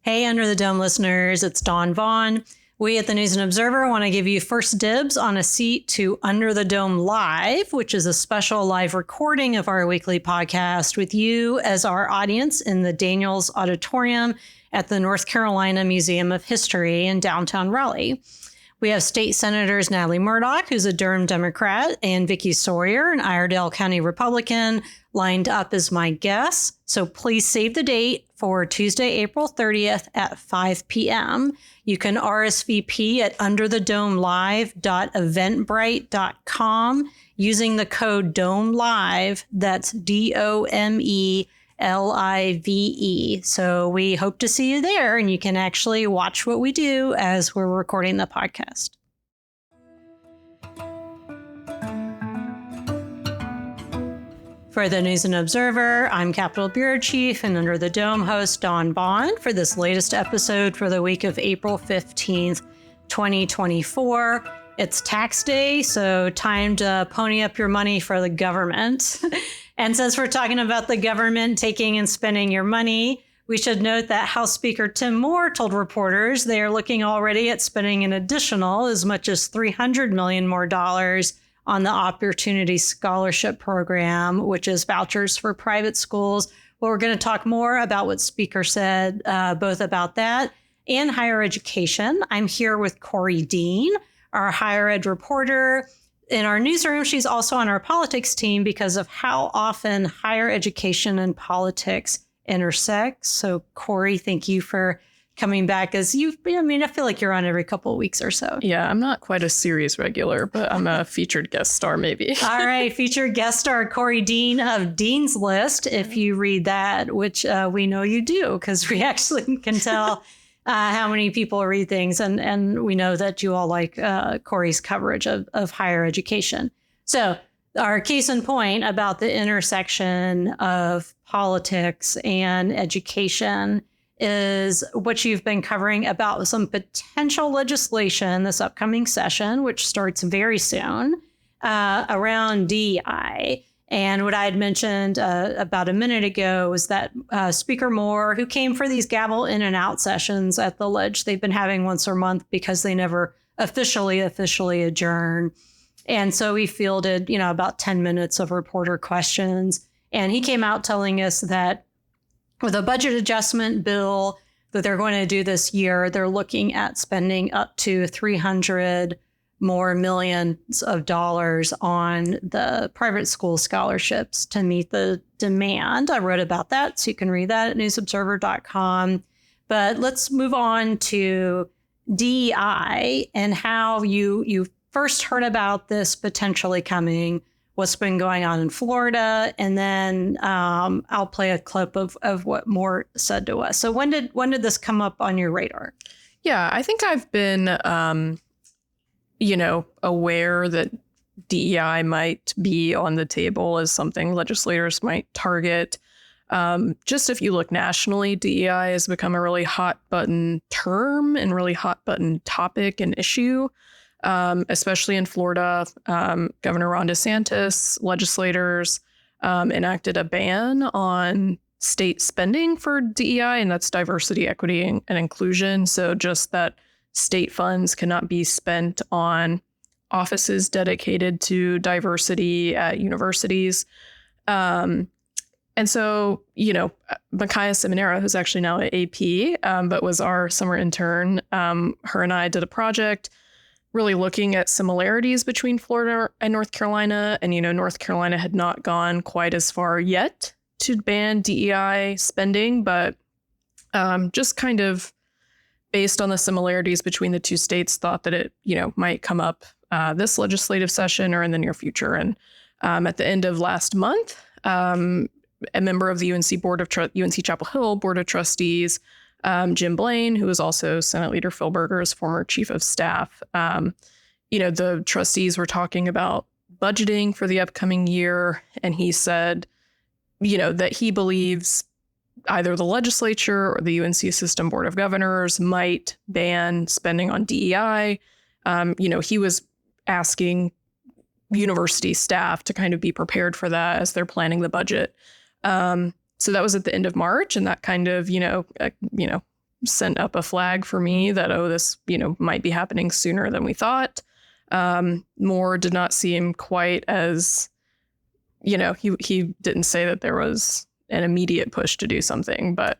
Hey, Under the Dome listeners, it's Dawn Vaughan. We at the News and Observer want to give you first dibs on a seat to Under the Dome Live, which is a special live recording of our weekly podcast with you as our audience in the Daniels Auditorium at the North Carolina Museum of History in downtown Raleigh. We have State Senators Natalie Murdock, who's a Durham Democrat, and Vicky Sawyer, an Iredell County Republican, lined up as my guests. So please save the date for Tuesday, April 30th at 5 p.m. You can RSVP at underthedomelive.eventbrite.com using the code DOMELIVE. That's DOMELIVE. So we hope to see you there, and you can actually watch what we do as we're recording the podcast. For the News and Observer, I'm Capitol Bureau Chief and Under the Dome host Dawn Vaughan for this latest episode for the week of April 15th, 2024. It's tax day, so time to pony up your money for the government. And since we're talking about the government taking and spending your money, we should note that House Speaker Tim Moore told reporters they are looking already at spending an additional as much as $300 million more on the Opportunity Scholarship Program, which is vouchers for private schools. Well, we're going to talk more about what Speaker said, both about that and higher education. I'm here with Korie Dean, our higher ed reporter. In our newsroom, she's also on our politics team because of how often higher education and politics intersect. So, Korie, thank you for coming back I feel like you're on every couple of weeks or so. Yeah, I'm not quite a series regular, but I'm a featured guest star maybe. All right, featured guest star Korie Dean of Dean's List, if you read that, which we know you do, because we actually can tell how many people read things. And we know that you all like Korie's coverage of higher education. So our case in point about the intersection of politics and education is what you've been covering about some potential legislation this upcoming session, which starts very soon, around DEI. And what I had mentioned about a minute ago was that Speaker Moore, who came for these gavel in and out sessions at the Ledge, they've been having once a month because they never officially adjourn. And so we fielded, about 10 minutes of reporter questions. And he came out telling us that with a budget adjustment bill that they're going to do this year, they're looking at spending up to $300 more millions of dollars on the private school scholarships to meet the demand. I wrote about that, so you can read that at newsobserver.com. But let's move on to DEI and how you first heard about this potentially coming, what's been going on in Florida, and then I'll play a clip of what Moore said to us. So when did this come up on your radar? Yeah, I think I've been, aware that DEI might be on the table as something legislators might target. Just if you look nationally, DEI has become a really hot button term and really hot button topic and issue. Especially in Florida. Governor Ron DeSantis, legislators enacted a ban on state spending for DEI, and that's diversity, equity, and inclusion. So just that state funds cannot be spent on offices dedicated to diversity at universities. And so, Micaiah Seminara, who's actually now at AP, but was our summer intern, her and I did a project really looking at similarities between Florida and North Carolina. And, North Carolina had not gone quite as far yet to ban DEI spending, but just kind of based on the similarities between the two states, thought that it, might come up this legislative session or in the near future. And at the end of last month, a member of the UNC Chapel Hill Board of Trustees, Jim Blaine, who is also Senate Leader Phil Berger's former chief of staff. The trustees were talking about budgeting for the upcoming year. And he said, that he believes either the legislature or the UNC System Board of Governors might ban spending on DEI. He was asking university staff to kind of be prepared for that as they're planning the budget. So that was at the end of March, and that kind of, sent up a flag for me that, oh, this, might be happening sooner than we thought. Moore did not seem quite as, he didn't say that there was an immediate push to do something, but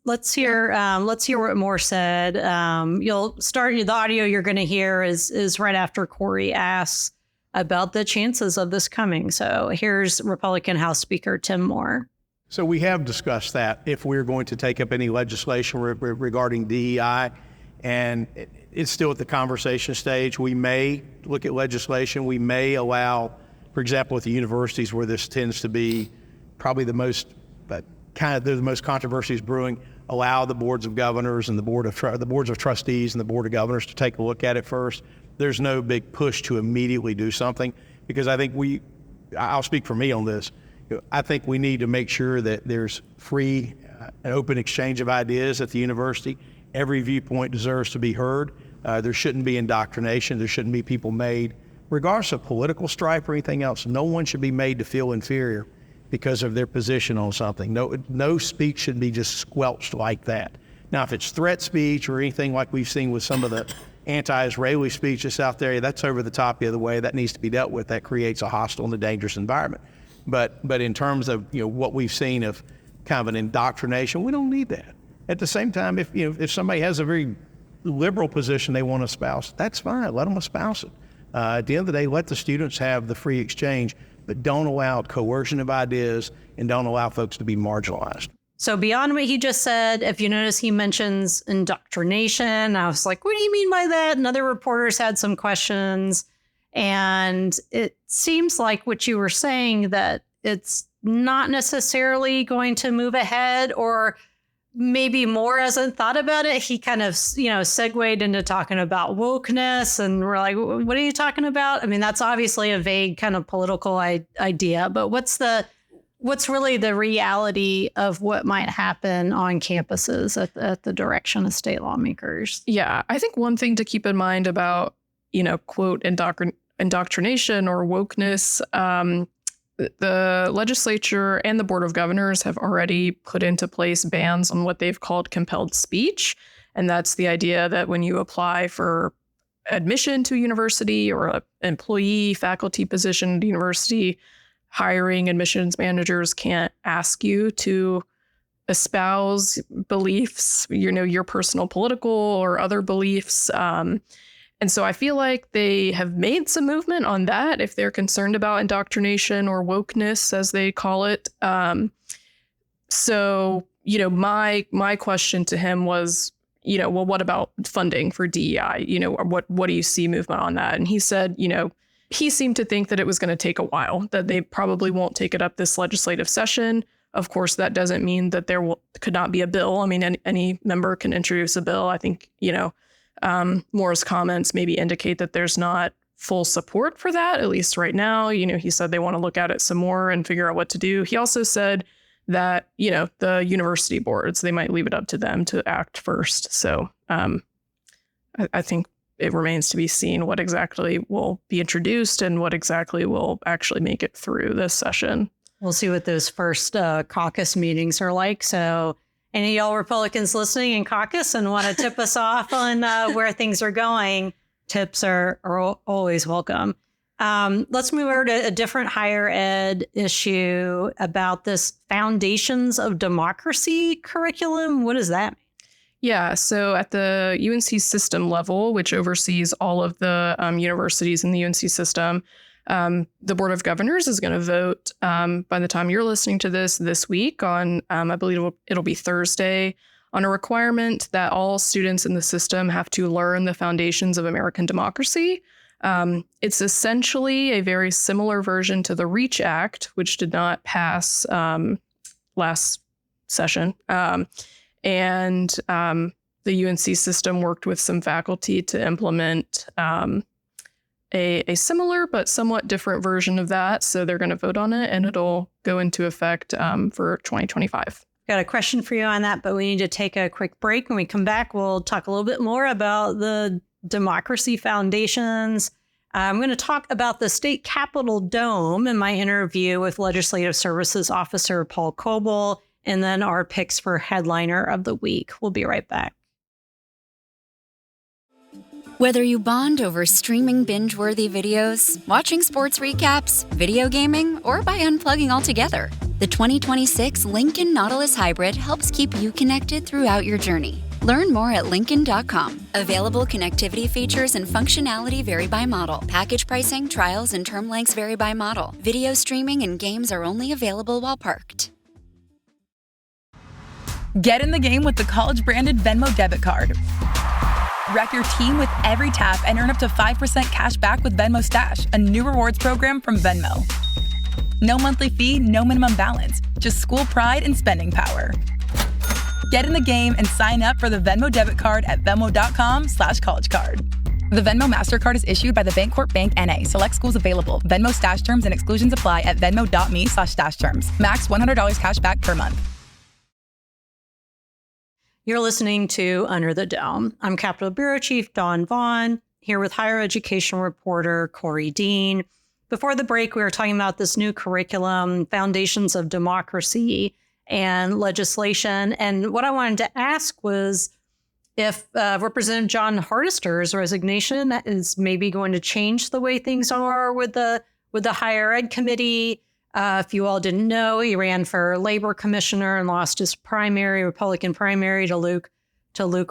let's hear what Moore said. You'll start the audio you're going to hear is right after Korie asks about the chances of this coming. So here's Republican House Speaker Tim Moore. So we have discussed that if we're going to take up any legislation regarding DEI, and it's still at the conversation stage. We may look at legislation. We may allow, for example, at the universities where this tends to be probably the most the most controversies brewing, allow the boards of governors and the boards of trustees and the board of governors to take a look at it first. There's no big push to immediately do something, because I think I'll speak for me on this. I think we need to make sure that there's free and open exchange of ideas at the university. Every viewpoint deserves to be heard. There shouldn't be indoctrination. There shouldn't be people made, regardless of political stripe or anything else. No one should be made to feel inferior because of their position on something. No speech should be just squelched like that. Now, if it's threat speech or anything like we've seen with some of the anti-Israeli speeches out there, that's over the top the other way. That needs to be dealt with. That creates a hostile and a dangerous environment. But in terms of what we've seen of kind of an indoctrination, we don't need that. At the same time, if somebody has a very liberal position they want to espouse, that's fine. Let them espouse it. At the end of the day, let the students have the free exchange, but don't allow coercion of ideas and don't allow folks to be marginalized. So beyond what he just said, if you notice, he mentions indoctrination. I was like, what do you mean by that? And other reporters had some questions. And it seems like what you were saying, that it's not necessarily going to move ahead, or maybe Moore hasn't thought about it. He kind of, segued into talking about wokeness, and we're like, what are you talking about? I mean, that's obviously a vague kind of political idea, but what's really the reality of what might happen on campuses at the direction of state lawmakers? Yeah, I think one thing to keep in mind about, quote, indoctrination or wokeness, the legislature and the Board of Governors have already put into place bans on what they've called compelled speech. And that's the idea that when you apply for admission to a university or an employee faculty position at a university, hiring admissions managers can't ask you to espouse beliefs, your personal political or other beliefs. And so I feel like they have made some movement on that if they're concerned about indoctrination or wokeness, as they call it. So, my question to him was, well, what about funding for DEI? What do you see movement on that? And he said, he seemed to think that it was going to take a while, that they probably won't take it up this legislative session. Of course, that doesn't mean that there could not be a bill. I mean, any member can introduce a bill. I think, Moore's comments maybe indicate that there's not full support for that, at least right now. He said they want to look at it some more and figure out what to do. He also said that, the university boards, they might leave it up to them to act first. So I think it remains to be seen what exactly will be introduced and what exactly will actually make it through this session. We'll see what those first caucus meetings are like. So any of y'all Republicans listening in caucus and want to tip us off on where things are going, tips are always welcome. Let's move over to a different higher ed issue about this Foundations of Democracy curriculum. What does that mean? Yeah, so at the UNC system level, which oversees all of the universities in the UNC system, the Board of Governors is going to vote by the time you're listening to this week on, I believe it'll be Thursday, on a requirement that all students in the system have to learn the foundations of American democracy. It's essentially a very similar version to the REACH Act, which did not pass last session. And the UNC system worked with some faculty to implement a similar but somewhat different version of that. So they're going to vote on it, and it'll go into effect for 2025. Got a question for you on that, but we need to take a quick break. When we come back, we'll talk a little bit more about the democracy foundations. I'm going to talk about the state capitol dome in my interview with Legislative Services Officer Paul Coble, and then our picks for headliner of the week. We'll be right back. Whether you bond over streaming binge-worthy videos, watching sports recaps, video gaming, or by unplugging altogether, the 2026 Lincoln Nautilus Hybrid helps keep you connected throughout your journey. Learn more at Lincoln.com. Available connectivity features and functionality vary by model. Package pricing, trials, and term lengths vary by model. Video streaming and games are only available while parked. Get in the game with the college-branded Venmo debit card. Wreck your team with every tap and earn up to 5% cash back with Venmo Stash, a new rewards program from Venmo. No monthly fee, no minimum balance, just school pride and spending power. Get in the game and sign up for the Venmo debit card at venmo.com/collegecard. The Venmo MasterCard is issued by the Bancorp Bank N.A. Select schools available. Venmo Stash terms and exclusions apply at venmo.me/stash terms. Max $100 cash back per month. You're listening to Under the Dome. I'm Capitol Bureau Chief Dawn Vaughan, here with higher education reporter Korie Dean. Before the break, we were talking about this new curriculum, Foundations of Democracy and Legislation. And what I wanted to ask was if Representative John Hardister's resignation is maybe going to change the way things are with the higher ed committee. If you all didn't know, he ran for labor commissioner and lost his Republican primary to Luke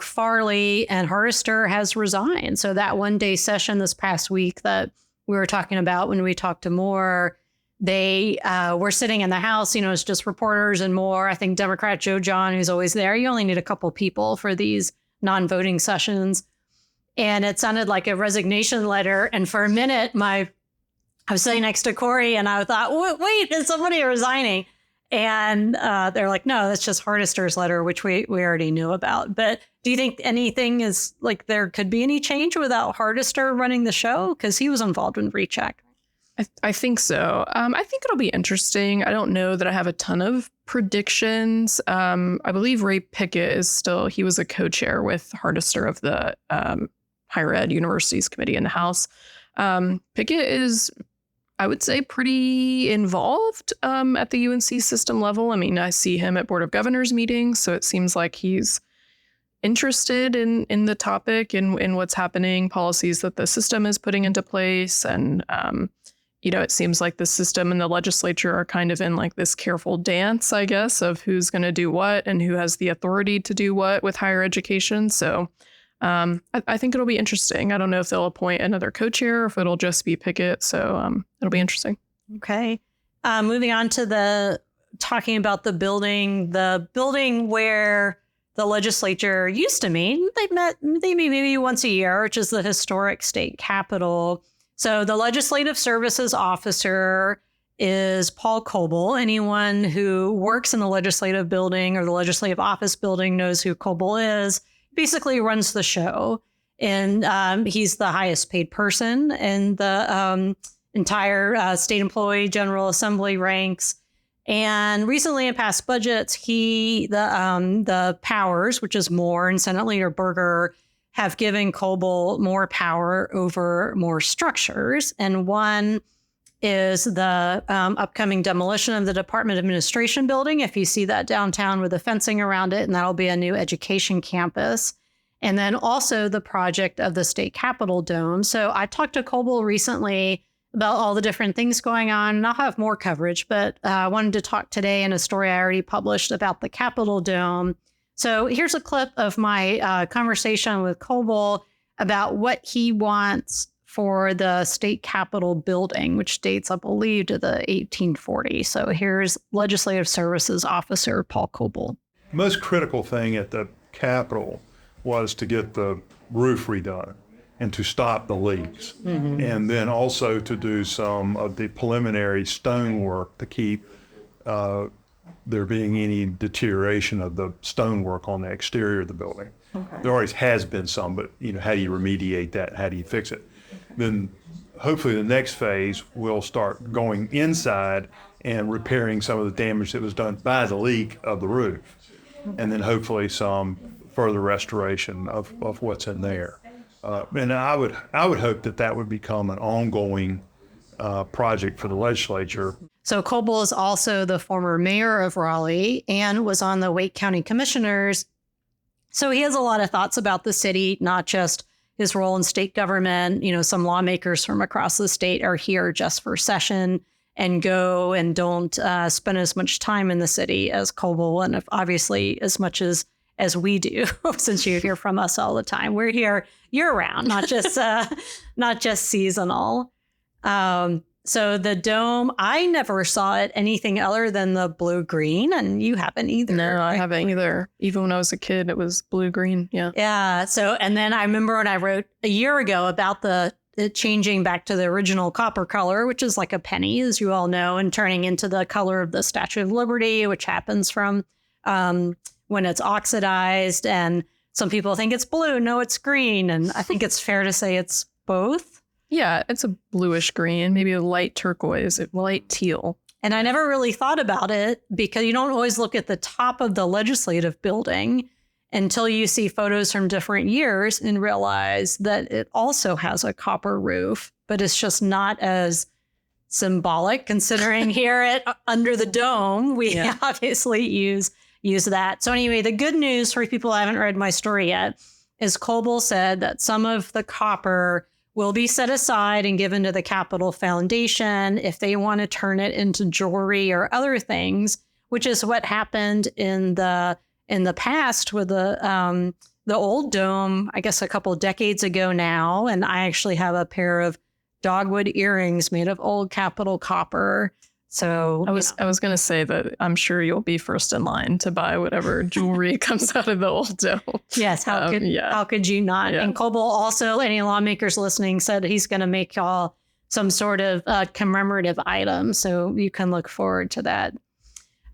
Farley, and Hardister has resigned. So that one-day session this past week that we were talking about when we talked to Moore, they were sitting in the House, it's just reporters and Moore. I think Democrat Joe John, who's always there. You only need a couple people for these non-voting sessions. And it sounded like a resignation letter. And for a minute, I was sitting next to Korie and I thought, wait, is somebody resigning? And they're like, no, that's just Hardister's letter, which we already knew about. But do you think anything is like there could be any change without Hardister running the show? Because he was involved in Recheck. I think so. I think it'll be interesting. I don't know that I have a ton of predictions. I believe Ray Pickett he was a co-chair with Hardister of the Higher Ed Universities Committee in the House. Pickett is, I would say, pretty involved at the UNC system level. I mean, I see him at Board of Governors meetings, so it seems like he's interested in the topic and in what's happening, policies that the system is putting into place. And, it seems like the system and the legislature are kind of in like this careful dance, I guess, of who's going to do what and who has the authority to do what with higher education. So I think it'll be interesting. I don't know if they'll appoint another co-chair or if it'll just be Pickett. So it'll be interesting. Okay. Moving on to talking about the building where the legislature used to meet. They meet maybe once a year, which is the historic state capitol. So the legislative services officer is Paul Coble. Anyone who works in the legislative building or the legislative office building knows who Coble is. Basically runs the show, and he's the highest paid person in the entire state employee General Assembly ranks. And recently in past budgets, the powers, which is Moore and Senate Leader Berger, have given Coble more power over more structures. And one is the upcoming demolition of the Department of Administration building. If you see that downtown with the fencing around it, and that'll be a new education campus. And then also the project of the state capitol dome. So I talked to Coble recently about all the different things going on, and I'll have more coverage, but I wanted to talk today in a story I already published about the Capitol dome. So here's a clip of my conversation with Coble about what he wants for the state capitol building, which dates, I believe, to the 1840s. So here's Legislative Services Officer Paul Coble. Most critical thing at the Capitol was to get the roof redone and to stop the leaks. Mm-hmm. And then also to do some of the preliminary stonework to keep there being any deterioration of the stonework on the exterior of the building. Okay. There always has been some, but how do you remediate that? How do you fix it? Then hopefully the next phase will start going inside and repairing some of the damage that was done by the leak of the roof. And then hopefully some further restoration of what's in there. And I would hope that would become an ongoing project for the legislature. So Coble is also the former mayor of Raleigh and was on the Wake County Commissioners. So he has a lot of thoughts about the city, not just his role in state government. You know, some lawmakers from across the state are here just for session and go and don't spend as much time in the city as Coble, and obviously as much as we do, since you hear from us all the time. We're here year round, not just seasonal. So the dome, I never saw it anything other than the blue-green, and you haven't either. No, I haven't either. Even when I was a kid, it was blue-green. Yeah. Yeah. So, and then I remember when I wrote a year ago about it changing back to the original copper color, which is like a penny, as you all know, and turning into the color of the Statue of Liberty, which happens from when it's oxidized. And some people think it's blue. No, it's green. And I think it's fair to say it's both. Yeah, it's a bluish green, maybe a light turquoise, light teal. And I never really thought about it because you don't always look at the top of the legislative building until you see photos from different years and realize that it also has a copper roof, but it's just not as symbolic considering here under the dome, we obviously use that. So anyway, the good news for people who haven't read my story yet is Coble said that some of the copper will be set aside and given to the Capitol Foundation if they want to turn it into jewelry or other things, which is what happened in the past with the old dome, I guess a couple of decades ago now. And I actually have a pair of dogwood earrings made of old Capitol copper. So I was going to say that I'm sure you'll be first in line to buy whatever jewelry comes out of the old dome. Yes. How could you not? Yeah. And Coble also, any lawmakers listening, said he's going to make y'all some sort of commemorative item. So you can look forward to that.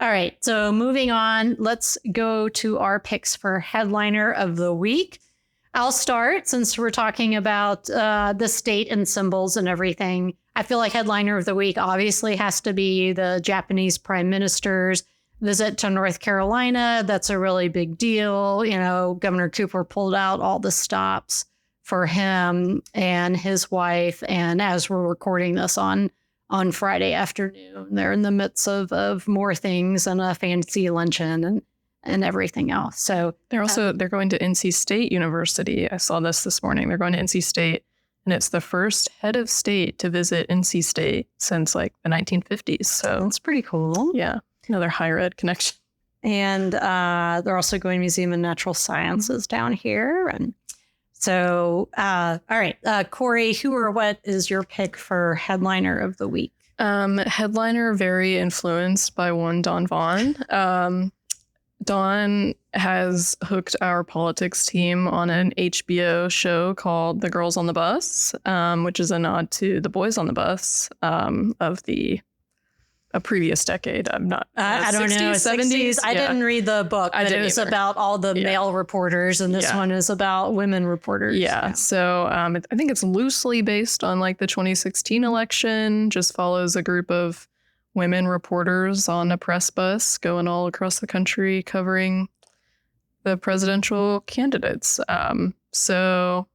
All right. So moving on, let's go to our picks for headliner of the week. I'll start since we're talking about the state and symbols and everything. I feel like headliner of the week obviously has to be the Japanese prime minister's visit to North Carolina. That's a really big deal. You know, Governor Cooper pulled out all the stops for him and his wife. And as we're recording this on Friday afternoon, they're in the midst of more things and a fancy luncheon and everything else. So they're going to NC State University. I saw this morning. They're going to NC State. And it's the first head of state to visit NC State since like the 1950s. So that's pretty cool. Yeah. Another higher ed connection. And they're also going to Museum of Natural Sciences down here. And so, all right, Korie, who or what is your pick for headliner of the week? Headliner, very influenced by one Dawn Vaughan. Dawn has hooked our politics team on an HBO show called The Girls on the Bus, which is a nod to the Boys on the Bus of a previous decade. I'm not. I don't 60s, know. 70s. I didn't read the book. But it was about all the male reporters, and this one is about women reporters. Yeah. So I think it's loosely based on like the 2016 election. Just follows a group of women reporters on a press bus going all across the country covering the presidential candidates. So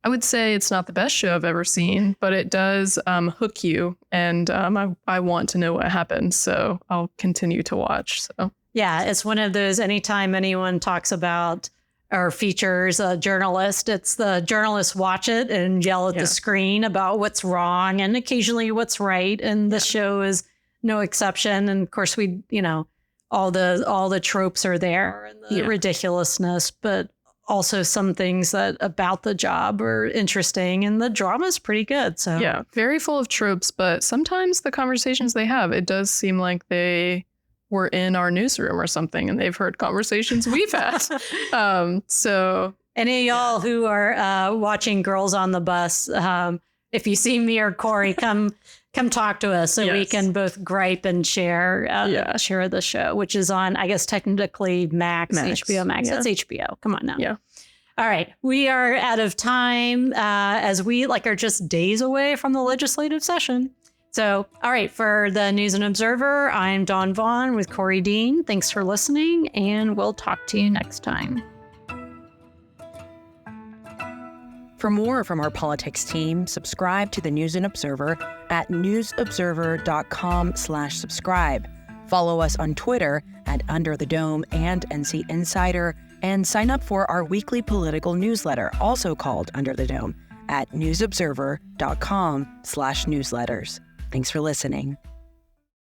I would say it's not the best show I've ever seen, but it does hook you. And I want to know what happened. So I'll continue to watch. So yeah, it's one of those anytime anyone talks about or features a journalist, it's the journalists watch it and yell at the screen about what's wrong and occasionally what's right. And the show is no exception. And of course, all the tropes are there and the ridiculousness, but also some things that about the job are interesting, and the drama is pretty good. So yeah, very full of tropes, but sometimes the conversations they have, it does seem like they were in our newsroom or something, and they've heard conversations we've had. So any of y'all who are watching Girls on the Bus, if you see me or Korie, come talk to us so we can both gripe and share the show, which is on, I guess, technically Max. HBO Max. That's HBO. Come on now. Yeah. All right. We are out of time as we are just days away from the legislative session. So, all right. For the News and Observer, I'm Dawn Vaughan with Korie Dean. Thanks for listening, and we'll talk to you next time. For more from our politics team, subscribe to the News and Observer at newsobserver.com/subscribe. Follow us on Twitter at Under the Dome and NC Insider, And sign up for our weekly political newsletter, also called Under the Dome, at newsobserver.com/newsletters. Thanks for listening.